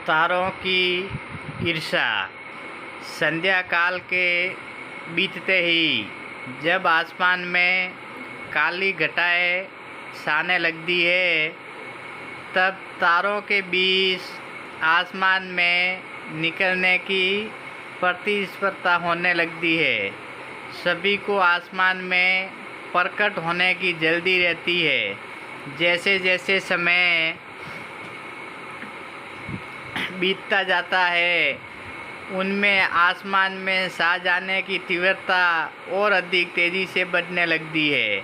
तारों की ईर्ष्या। संध्या काल के बीतते ही जब आसमान में काली घटाएं छाने लगती है, तब तारों के बीच आसमान में निकलने की प्रतिस्पर्धा होने लगती है। सभी को आसमान में प्रकट होने की जल्दी रहती है। जैसे जैसे समय बीतता जाता है, उनमें आसमान में छा जाने की तीव्रता और अधिक तेज़ी से बढ़ने लगती है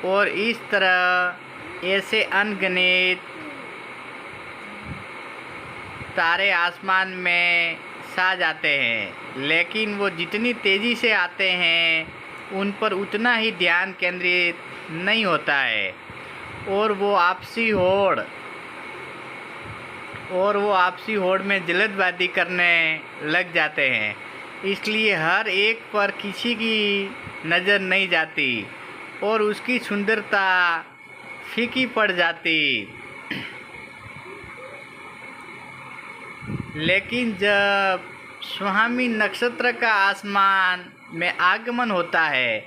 और इस तरह ऐसे अनगिनत तारे आसमान में छा जाते हैं। लेकिन वो जितनी तेज़ी से आते हैं, उन पर उतना ही ध्यान केंद्रित नहीं होता है और वो आपसी होड़ में जल्दबाजी करने लग जाते हैं। इसलिए हर एक पर किसी की नज़र नहीं जाती और उसकी सुंदरता फीकी पड़ जाती। लेकिन जब स्वामी नक्षत्र का आसमान में आगमन होता है,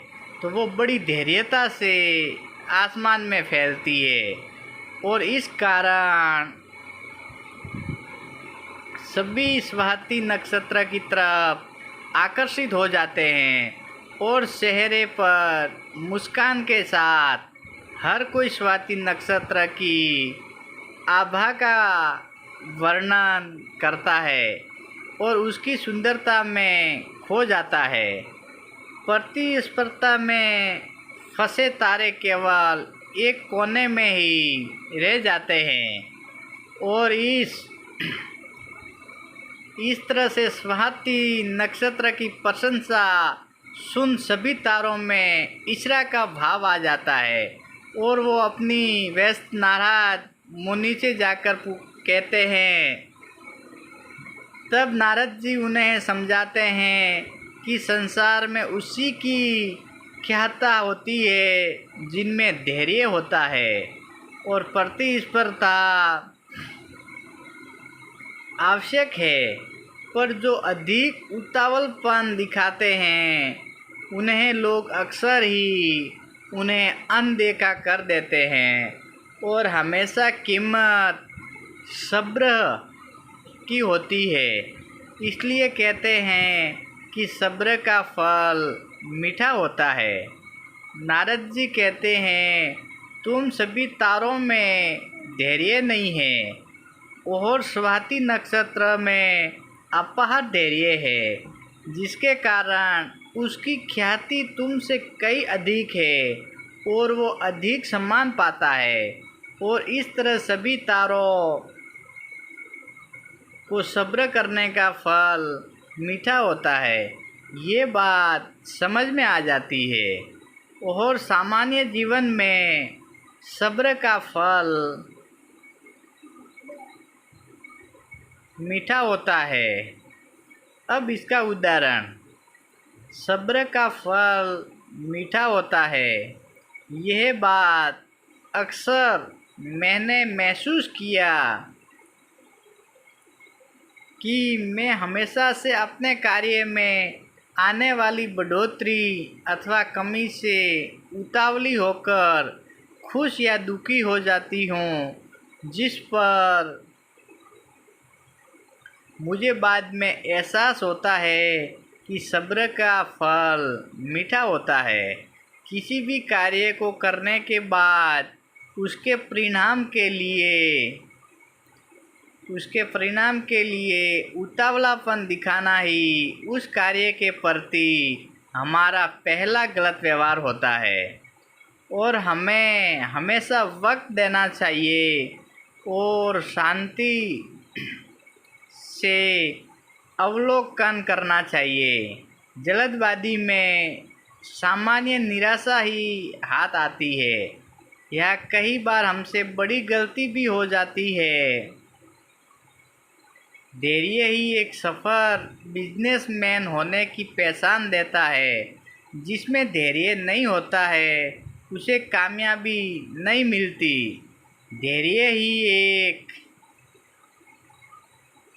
तो वो बड़ी धैर्यता से आसमान में फैलती है और इस कारण सभी स्वाति नक्षत्र की तरफ आकर्षित हो जाते हैं और चेहरे पर मुस्कान के साथ हर कोई स्वाति नक्षत्र की आभा का वर्णन करता है और उसकी सुंदरता में खो जाता है। प्रतिस्पर्धा में फंसे तारे केवल एक कोने में ही रह जाते हैं और इस तरह से स्वाति नक्षत्र की प्रशंसा सुन सभी तारों में ईर्ष्या का भाव आ जाता है और वो अपनी व्यस्त नारद मुनि से जाकर कहते हैं। तब नारद जी उन्हें समझाते हैं कि संसार में उसी की ख्याता होती है जिनमें धैर्य होता है और प्रतिस्पर्धा आवश्यक है, पर जो अधिक उतावलपन दिखाते हैं, उन्हें लोग अक्सर ही उन्हें अनदेखा कर देते हैं और हमेशा कीमत सब्र की होती है। इसलिए कहते हैं कि सब्र का फल मीठा होता है। नारद जी कहते हैं, तुम सभी तारों में धैर्य नहीं है और स्वाति नक्षत्र में अपार धैर्य है, जिसके कारण उसकी ख्याति तुमसे कई अधिक है और वो अधिक सम्मान पाता है और इस तरह सभी तारों को सब्र करने का फल मीठा होता है। ये बात समझ में आ जाती है और सामान्य जीवन में सब्र का फल मीठा होता है। अब इसका उदाहरण, सब्र का फल मीठा होता है। यह बात अक्सर मैंने महसूस किया कि मैं हमेशा से अपने कार्य में आने वाली बढ़ोतरी अथवा कमी से उतावली होकर खुश या दुखी हो जाती हूँ, जिस पर मुझे बाद में एहसास होता है कि सब्र का फल मीठा होता है। किसी भी कार्य को करने के बाद उसके परिणाम के लिए उतावलापन दिखाना ही उस कार्य के प्रति हमारा पहला गलत व्यवहार होता है और हमें हमेशा वक्त देना चाहिए और शांति से अवलोकन करना चाहिए। जल्दबाजी में सामान्य निराशा ही हाथ आती है या कई बार हमसे बड़ी गलती भी हो जाती है। धैर्य ही एक सफल बिजनेसमैन होने की पहचान देता है। जिसमें धैर्य नहीं होता है, उसे कामयाबी नहीं मिलती। धैर्य ही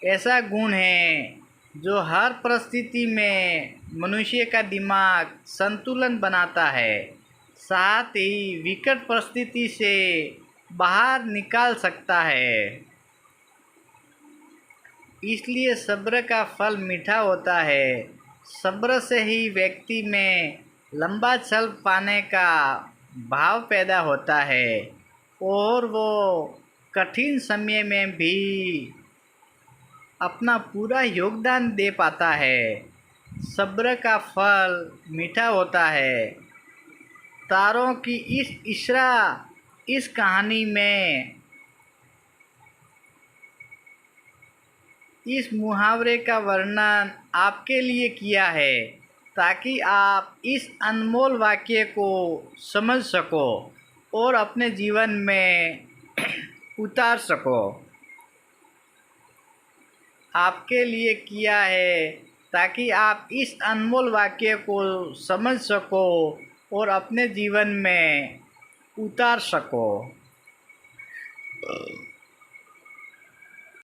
ऐसा गुण है जो हर परिस्थिति में मनुष्य का दिमाग संतुलन बनाता है, साथ ही विकट परिस्थिति से बाहर निकाल सकता है। इसलिए सब्र का फल मीठा होता है। सब्र से ही व्यक्ति में लंबा चल पाने का भाव पैदा होता है और वो कठिन समय में भी अपना पूरा योगदान दे पाता है। सब्र का फल मीठा होता है। तारों की इस कहानी में इस मुहावरे का वर्णन आपके लिए किया है ताकि आप इस अनमोल वाक्य को समझ सको और अपने जीवन में उतार सको। आपके लिए किया है ताकि आप इस अनमोल वाक्य को समझ सको और अपने जीवन में उतार सको।